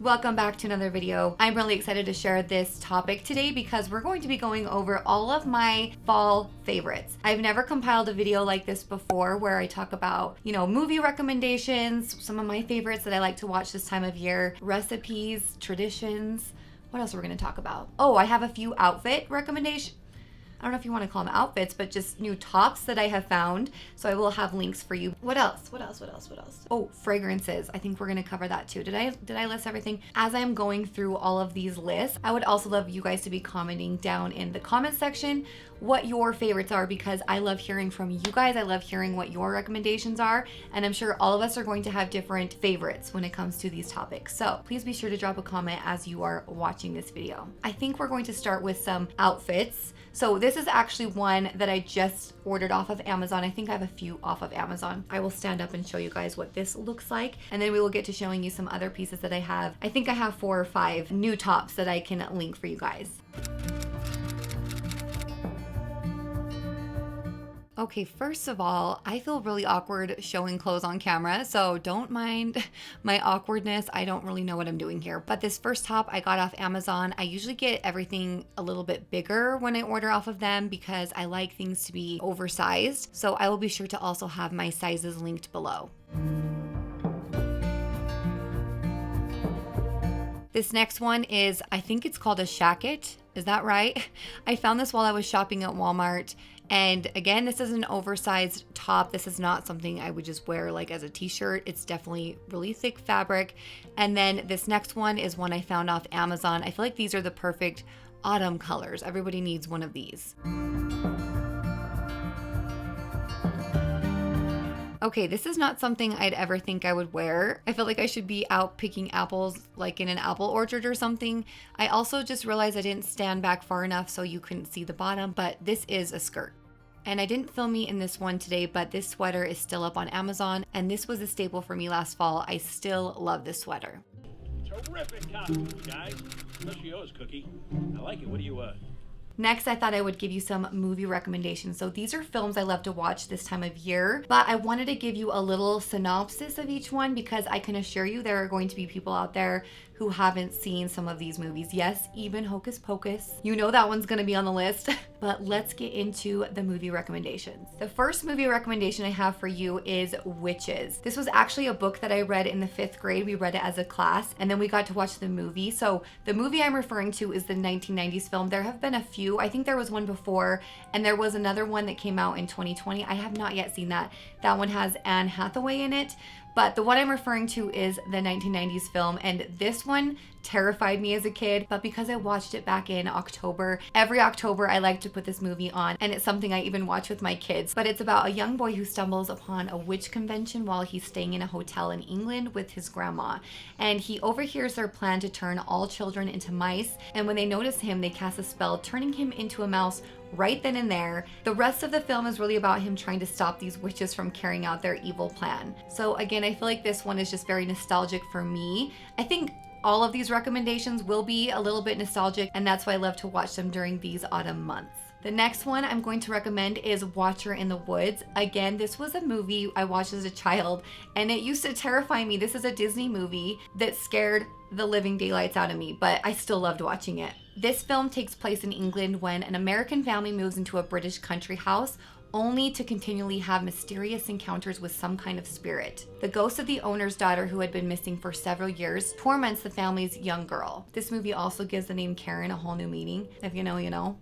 Welcome back to another video. I'm really excited to share this topic today because we're going to be going over all of my fall favorites. I've never compiled a video like this before where I talk about, movie recommendations, some of my favorites that I like to watch this time of year, recipes, traditions. What else are we going to talk about? Oh, I have a few outfit recommendations. I don't know if you want to call them outfits, but just new tops that I have found. So I will have links for you. What else? Oh, fragrances. I think we're going to cover that too. Did I list everything? As I'm going through all of these lists, I would also love you guys to be commenting down in the comment section what your favorites are, because I love hearing from you guys. I love hearing what your recommendations are, and I'm sure all of us are going to have different favorites when it comes to these topics. So please be sure to drop a comment as you are watching this video. I think we're going to start with some outfits. So this is actually one that I just ordered off of Amazon. I think I have a few off of Amazon. I will stand up and show you guys what this looks like, and then we will get to showing you some other pieces that I have. I think I have 4 or 5 new tops that I can link for you guys. Okay, first of all, I feel really awkward showing clothes on camera, so don't mind my awkwardness. I don't really know what I'm doing here. But this first top I got off Amazon. I usually get everything a little bit bigger when I order off of them because I like things to be oversized. So I will be sure to also have my sizes linked below. This next one is, I think it's called a shacket. Is that right? I found this while I was shopping at Walmart. And again, this is an oversized top. This is not something I would just wear like as a t-shirt. It's definitely really thick fabric. And then this next one is one I found off Amazon. I feel like these are the perfect autumn colors. Everybody needs one of these. Okay, this is not something I'd ever think I would wear. I feel like I should be out picking apples like in an apple orchard or something. I also just realized I didn't stand back far enough so you couldn't see the bottom, but this is a skirt. And I didn't film me in this one today, but this sweater is still up on Amazon, and this was a staple for me last fall. I still love this sweater. Terrific costumes, guys. Especially yours, Cookie. I like it. What do you Next, I thought I would give you some movie recommendations. So these are films I love to watch this time of year, but I wanted to give you a little synopsis of each one because I can assure you there are going to be people out there who haven't seen some of these movies. Yes, even Hocus Pocus. You know that one's gonna be on the list, but let's get into the movie recommendations. The first movie recommendation I have for you is Witches. This was actually a book that I read in the 5th grade. We read it as a class, and then we got to watch the movie. So the movie I'm referring to is the 1990s film. There have been a few. I think there was one before, and there was another one that came out in 2020. I have not yet seen that. That one has Anne Hathaway in it. But the one I'm referring to is the 1990s film, and this one terrified me as a kid, but because I watched it back in October, every October I like to put this movie on, and it's something I even watch with my kids. But it's about a young boy who stumbles upon a witch convention while he's staying in a hotel in England with his grandma, and he overhears their plan to turn all children into mice, and when they notice him, they cast a spell turning him into a mouse right then and there. The rest of the film is really about him trying to stop these witches from carrying out their evil plan. So again, I feel like this one is just very nostalgic for me. I think all of these recommendations will be a little bit nostalgic, and that's why I love to watch them during these autumn months. The next one I'm going to recommend is Watcher in the Woods. Again, this was a movie I watched as a child, and it used to terrify me. This is a Disney movie that scared the living daylights out of me, but I still loved watching it. This film takes place in England when an American family moves into a British country house, only to continually have mysterious encounters with some kind of spirit. The ghost of the owner's daughter, who had been missing for several years, torments the family's young girl. This movie also gives the name Karen a whole new meaning. If you know, you know.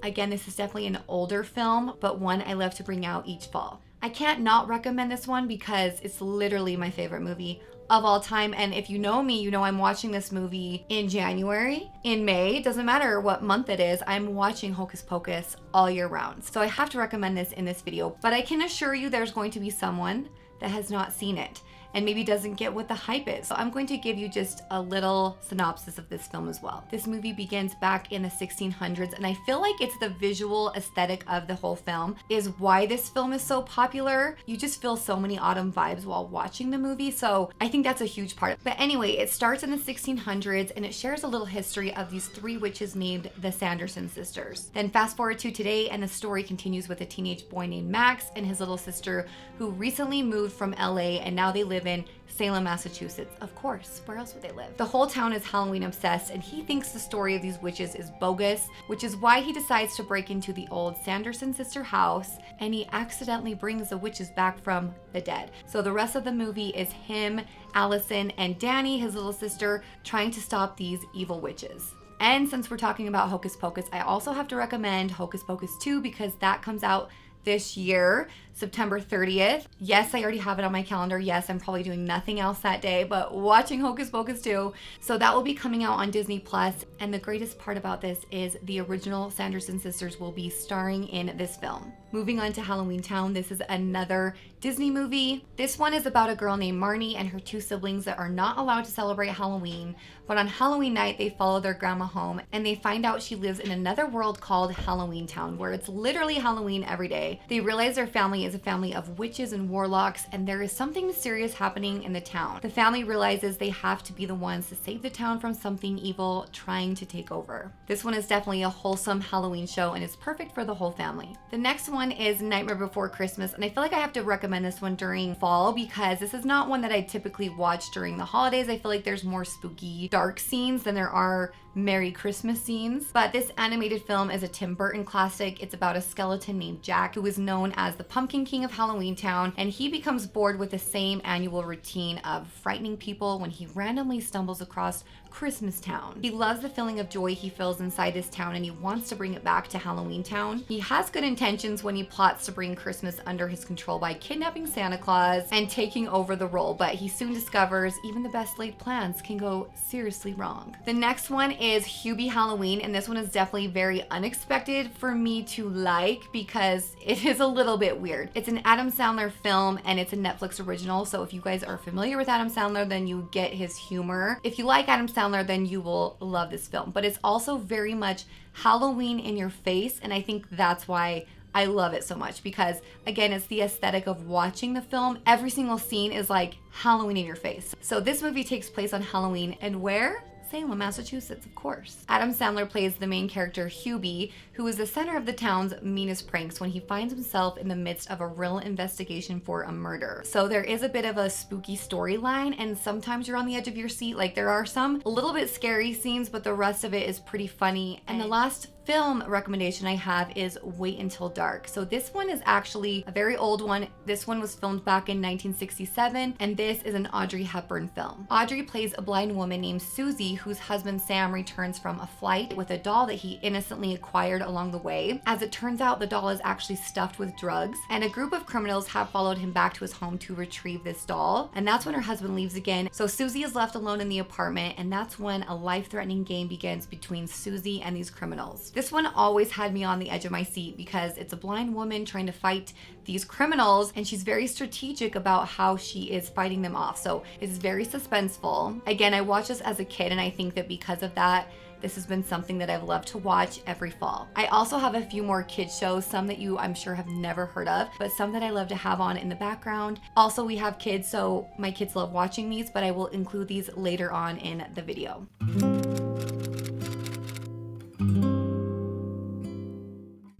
Again, this is definitely an older film, but one I love to bring out each fall. I can't not recommend this one because it's literally my favorite movie of all time. And if you know me, you know I'm watching this movie in January, in May, it doesn't matter what month it is, I'm watching Hocus Pocus all year round. So I have to recommend this in this video, but I can assure you there's going to be someone that has not seen it and maybe doesn't get what the hype is. So I'm going to give you just a little synopsis of this film as well. This movie begins back in the 1600s, and I feel like it's the visual aesthetic of the whole film is why this film is so popular. You just feel so many autumn vibes while watching the movie, so I think that's a huge part. But anyway, it starts in the 1600s, and it shares a little history of these 3 witches named the Sanderson sisters. Then fast forward to today, and the story continues with a teenage boy named Max and his little sister who recently moved from LA, and now they live live in Salem, Massachusetts. Of course, where else would they live? The whole town is Halloween obsessed, and he thinks the story of these witches is bogus, which is why he decides to break into the old Sanderson sister house, and he accidentally brings the witches back from the dead. So the rest of the movie is him, Allison, and Danny, his little sister, trying to stop these evil witches. And since we're talking about Hocus Pocus, I also have to recommend Hocus Pocus 2 because that comes out this year, September 30th. Yes, I already have it on my calendar. Yes, I'm probably doing nothing else that day, but watching Hocus Pocus 2. So that will be coming out on Disney Plus. And the greatest part about this is the original Sanderson sisters will be starring in this film. Moving on to Halloweentown, this is another Disney movie. This one is about a girl named Marnie and her two siblings that are not allowed to celebrate Halloween, but on Halloween night, they follow their grandma home and they find out she lives in another world called Halloweentown, where it's literally Halloween every day. They realize their family is a family of witches and warlocks, and there is something mysterious happening in the town. The family realizes they have to be the ones to save the town from something evil trying to take over. This one is definitely a wholesome Halloween show and is perfect for the whole family. The next one is Nightmare Before Christmas, and I feel like I have to recommend this one during fall because this is not one that I typically watch during the holidays. I feel like there's more spooky, dark scenes than there are Merry Christmas scenes. But this animated film is a Tim Burton classic. It's about a skeleton named Jack who is known as the Pumpkin King of Halloweentown, and he becomes bored with the same annual routine of frightening people when he randomly stumbles across Christmas Town. He loves the feeling of joy he feels inside this town and he wants to bring it back to Halloweentown. He has good intentions when he plots to bring Christmas under his control by kidnapping Santa Claus and taking over the role, but he soon discovers even the best laid plans can go seriously wrong. The next one is Hubie Halloween, and this one is definitely very unexpected for me to like because it is a little bit weird. It's an Adam Sandler film and it's a Netflix original, so if you guys are familiar with Adam Sandler, then you get his humor. If you like Adam Sandler, then you will love this film, but it's also very much Halloween in your face, and I think that's why I love it so much because, again, it's the aesthetic of watching the film. Every single scene is like Halloween in your face. So this movie takes place on Halloween, and where? Salem, Massachusetts, of course. Adam Sandler plays the main character, Hubie, who is the center of the town's meanest pranks when he finds himself in the midst of a real investigation for a murder. So there is a bit of a spooky storyline, and sometimes you're on the edge of your seat. Like, there are some a little bit scary scenes, but the rest of it is pretty funny. And the last film recommendation I have is Wait Until Dark. So this one is actually a very old one. This one was filmed back in 1967, and this is an Audrey Hepburn film. Audrey plays a blind woman named Susie whose husband Sam returns from a flight with a doll that he innocently acquired along the way. As it turns out, the doll is actually stuffed with drugs, and a group of criminals have followed him back to his home to retrieve this doll. And that's when her husband leaves again. So Susie is left alone in the apartment, and that's when a life-threatening game begins between Susie and these criminals. This one always had me on the edge of my seat because it's a blind woman trying to fight these criminals, and she's very strategic about how she is fighting them off. So it's very suspenseful. Again, I watched this as a kid, and I think that because of that, this has been something that I've loved to watch every fall. I also have a few more kids shows, some that you I'm sure have never heard of, but some that I love to have on in the background. Also, we have kids, so my kids love watching these, but I will include these later on in the video.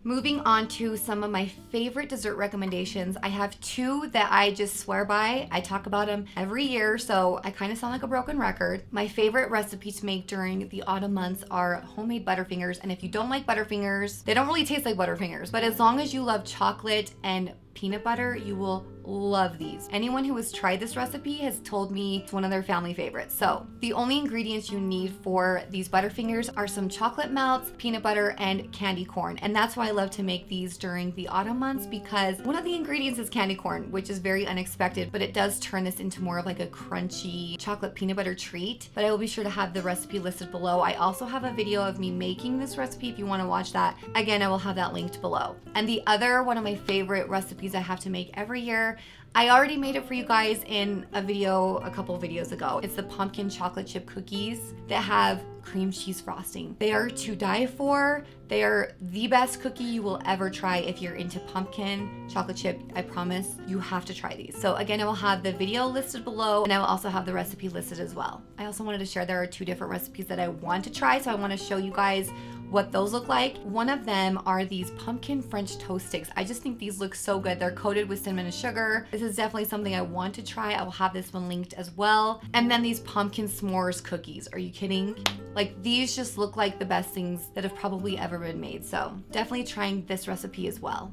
Moving on to some of my favorite dessert recommendations. I have two that I just swear by. I talk about them every year, so I kind of sound like a broken record. My favorite recipe to make during the autumn months are homemade butterfingers, and if you don't like butterfingers, they don't really taste like butterfingers, but as long as you love chocolate and peanut butter, you will love these. Anyone who has tried this recipe has told me it's one of their family favorites. So the only ingredients you need for these butterfingers are some chocolate melts, peanut butter, and candy corn. And that's why I love to make these during the autumn months, because one of the ingredients is candy corn, which is very unexpected, but it does turn this into more of like a crunchy chocolate peanut butter treat. But I will be sure to have the recipe listed below. I also have a video of me making this recipe if you want to watch that. Again, I will have that linked below. And the other one of my favorite recipes I have to make every year, I already made it for you guys in a video a couple videos ago. It's the pumpkin chocolate chip cookies that have cream cheese frosting. They are to die for. They are the best cookie you will ever try if you're into pumpkin chocolate chip. I promise you have to try these. So again, I will have the video listed below, and I will also have the recipe listed as well. I also wanted to share there are two different recipes that I want to try, so I want to show you guys what those look like. One of them are these pumpkin French toast sticks. I just think these look so good. They're coated with cinnamon and sugar. This is definitely something I want to try. I will have this one linked as well. And then these pumpkin s'mores cookies. Are you kidding? Like, these just look like the best things that have probably ever been made. So definitely trying this recipe as well.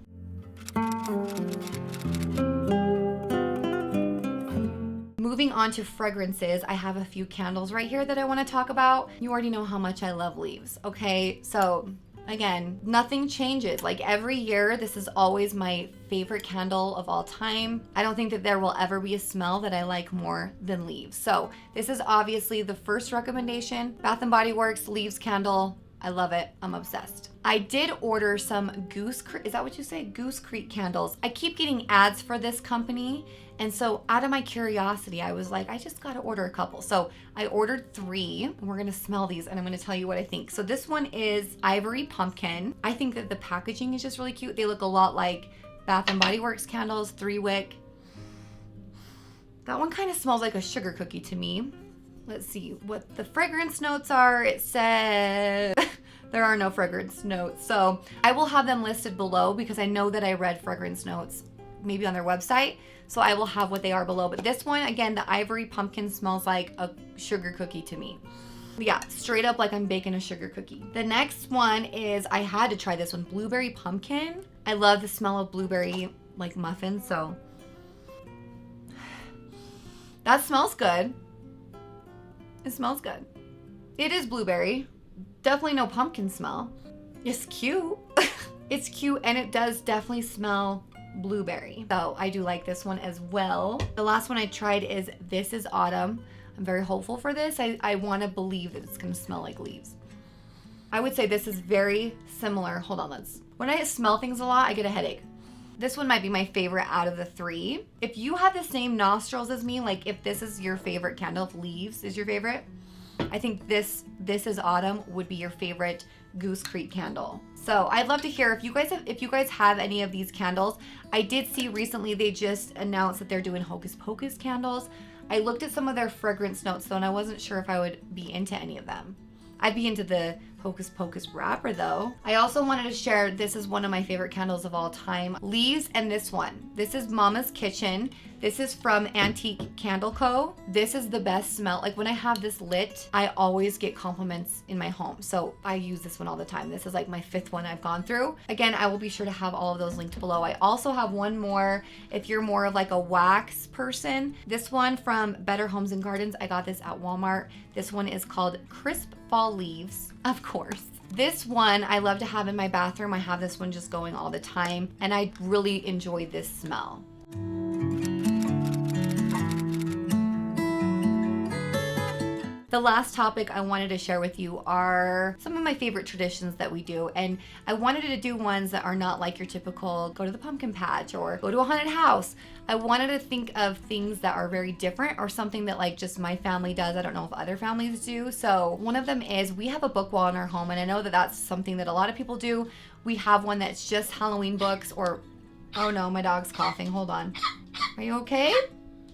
Moving on to fragrances, I have a few candles right here that I want to talk about. You already know how much I love leaves, okay? So again, nothing changes. Like every year, this is always my favorite candle of all time. I don't think that there will ever be a smell that I like more than leaves. So this is obviously the first recommendation, Bath & Body Works leaves candle. I love it. I'm obsessed. I did order some Goose Creek, is that what you say? Goose Creek candles. I keep getting ads for this company. And so out of my curiosity, I was like, I just got to order a couple. So I ordered 3 and we're going to smell these and I'm going to tell you what I think. So this one is Ivory Pumpkin. I think that the packaging is just really cute. They look a lot like Bath & Body Works candles, 3-wick. That one kind of smells like a sugar cookie to me. Let's see what the fragrance notes are. It says there are no fragrance notes. So I will have them listed below because I know that I read fragrance notes maybe on their website. So I will have what they are below. But this one, again, the Ivory Pumpkin smells like a sugar cookie to me. Yeah, straight up like I'm baking a sugar cookie. The next one is, I had to try this one, Blueberry Pumpkin. I love the smell of blueberry like muffins, so. That smells good. It smells good. It is blueberry. Definitely no pumpkin smell. It's cute. It's cute and it does definitely smell blueberry. So I do like this one as well. The last one I tried is This Is Autumn. I'm very hopeful for this. I want to believe that it's going to smell like leaves. I would say this is very similar. Hold on, when I smell things a lot, I get a headache. This one might be my favorite out of the 3. If you have the same nostrils as me, like if this is your favorite candle, if leaves is your favorite, I think This Is Autumn would be your favorite Goose Creek candle. So I'd love to hear if you guys have any of these candles. I did see recently they just announced that they're doing Hocus Pocus candles. I looked at some of their fragrance notes though, and I wasn't sure if I would be into any of them. I'd be into the Hocus Pocus wrapper though. I also wanted to share, this is one of my favorite candles of all time. Leaves and this one. This is Mama's Kitchen. This is from Antique Candle Co. This is the best smell. Like when I have this lit, I always get compliments in my home. So I use this one all the time. This is like my 5th one I've gone through. Again, I will be sure to have all of those linked below. I also have one more if you're more of like a wax person. This one from Better Homes and Gardens. I got this at Walmart. This one is called Crisp Fall Leaves, of course. This one I love to have in my bathroom. I have this one just going all the time and I really enjoy this smell. The last topic I wanted to share with you are some of my favorite traditions that we do. And I wanted to do ones that are not like your typical go to the pumpkin patch or go to a haunted house. I wanted to think of things that are very different or something that like just my family does. I don't know if other families do. So one of them is we have a book wall in our home. And I know that that's something that a lot of people do. We have one that's just Halloween books or, oh no, my dog's coughing. Hold on. Are you okay?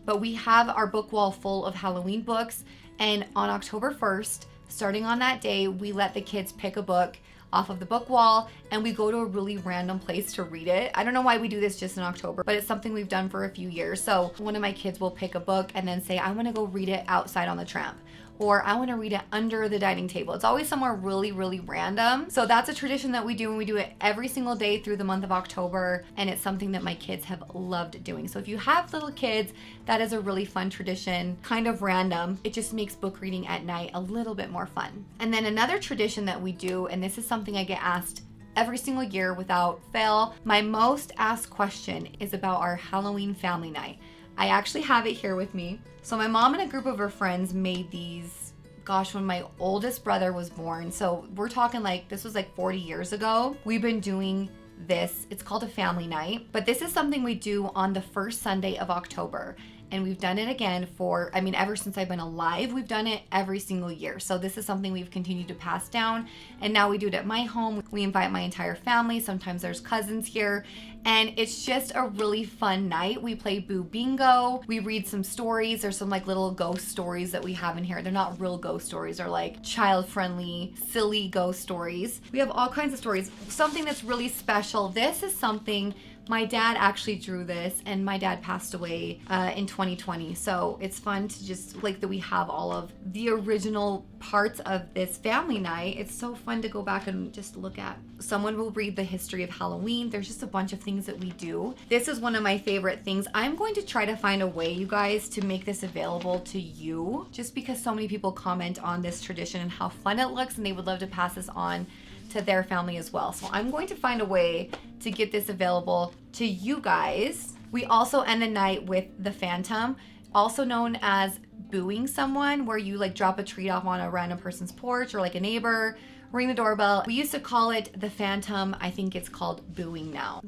But we have our book wall full of Halloween books. And on October 1st, starting on that day, we let the kids pick a book off of the book wall and we go to a really random place to read it. I don't know why we do this just in October, but it's something we've done for a few years. So one of my kids will pick a book and then say, I want to go read it outside on the tramp. Or I want to read it under the dining table. It's always somewhere really, really random. So that's a tradition that we do, and we do it every single day through the month of October. And it's something that my kids have loved doing. So if you have little kids, that is a really fun tradition, kind of random. It just makes book reading at night a little bit more fun. And then another tradition that we do, and this is something I get asked every single year without fail, my most asked question is about our Halloween family night. I actually have it here with me. So my mom and a group of her friends made these, gosh, when my oldest brother was born. So we're talking like, this was like 40 years ago. We've been doing this. It's called a family night, but this is something we do on the first Sunday of October. And we've done it again for, I mean, ever since I've been alive, we've done it every single year. So this is something we've continued to pass down. And now we do it at my home. We invite my entire family. Sometimes there's cousins here. And it's just a really fun night. We play Boo Bingo. We read some stories. There's some like little ghost stories that we have in here. They're not real ghost stories. They're like child-friendly, silly ghost stories. We have all kinds of stories. Something that's really special. This is something My dad actually drew this, and my dad passed away in 2020. So it's fun to just like that we have all of the original parts of this family night. It's so fun to go back and just look at. Someone will read the history of Halloween. There's just a bunch of things that we do. This is one of my favorite things. I'm going to try to find a way, you guys, to make this available to you, just because so many people comment on this tradition and how fun it looks, and they would love to pass this on to their family as well. So I'm going to find a way to get this available to you guys. We also end the night with the Phantom, also known as booing someone, where you like drop a treat off on a random person's porch or like a neighbor, ring the doorbell. We used to call it the Phantom. I think it's called booing now.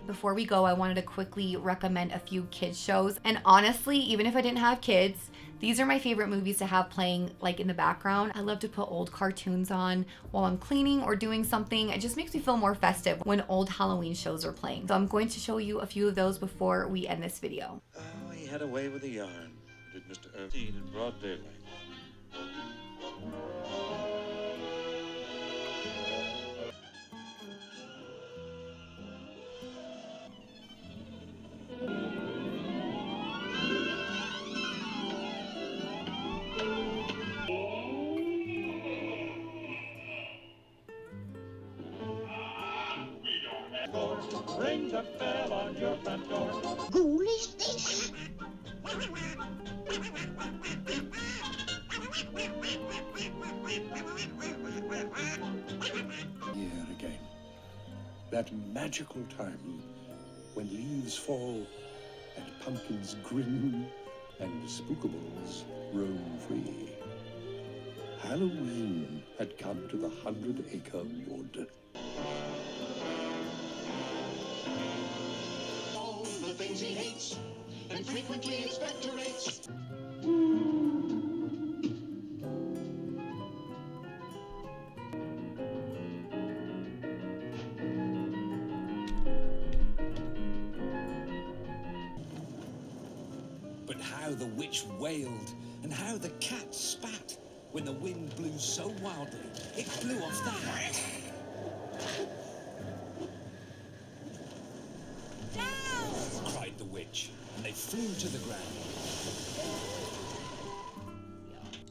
Before we go, I wanted to quickly recommend a few kids shows. And honestly, even if I didn't have kids, these are my favorite movies to have playing like in the background. I love to put old cartoons on while I'm cleaning or doing something. It just makes me feel more festive when old Halloween shows are playing. So I'm going to show you a few of those before we end this video. Oh, he had a way with the yarn, did Mr. Irvine in broad daylight. Ring the bell on your front door. Ghoulish fish. Here again. That magical time when leaves fall and pumpkins grin and spookables roam free. Halloween had come to the 100-acre wood. All the things he hates and frequently expectorates. But how the witch wailed, and how the cat spat, when the wind blew so wildly, it blew off the hat. Down! Cried the witch, and they flew to the ground.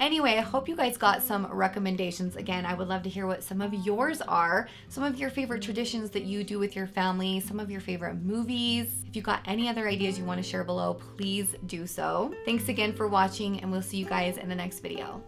Anyway, I hope you guys got some recommendations. Again, I would love to hear what some of yours are, some of your favorite traditions that you do with your family, some of your favorite movies. If you got any other ideas you want to share below, please do so. Thanks again for watching, and we'll see you guys in the next video.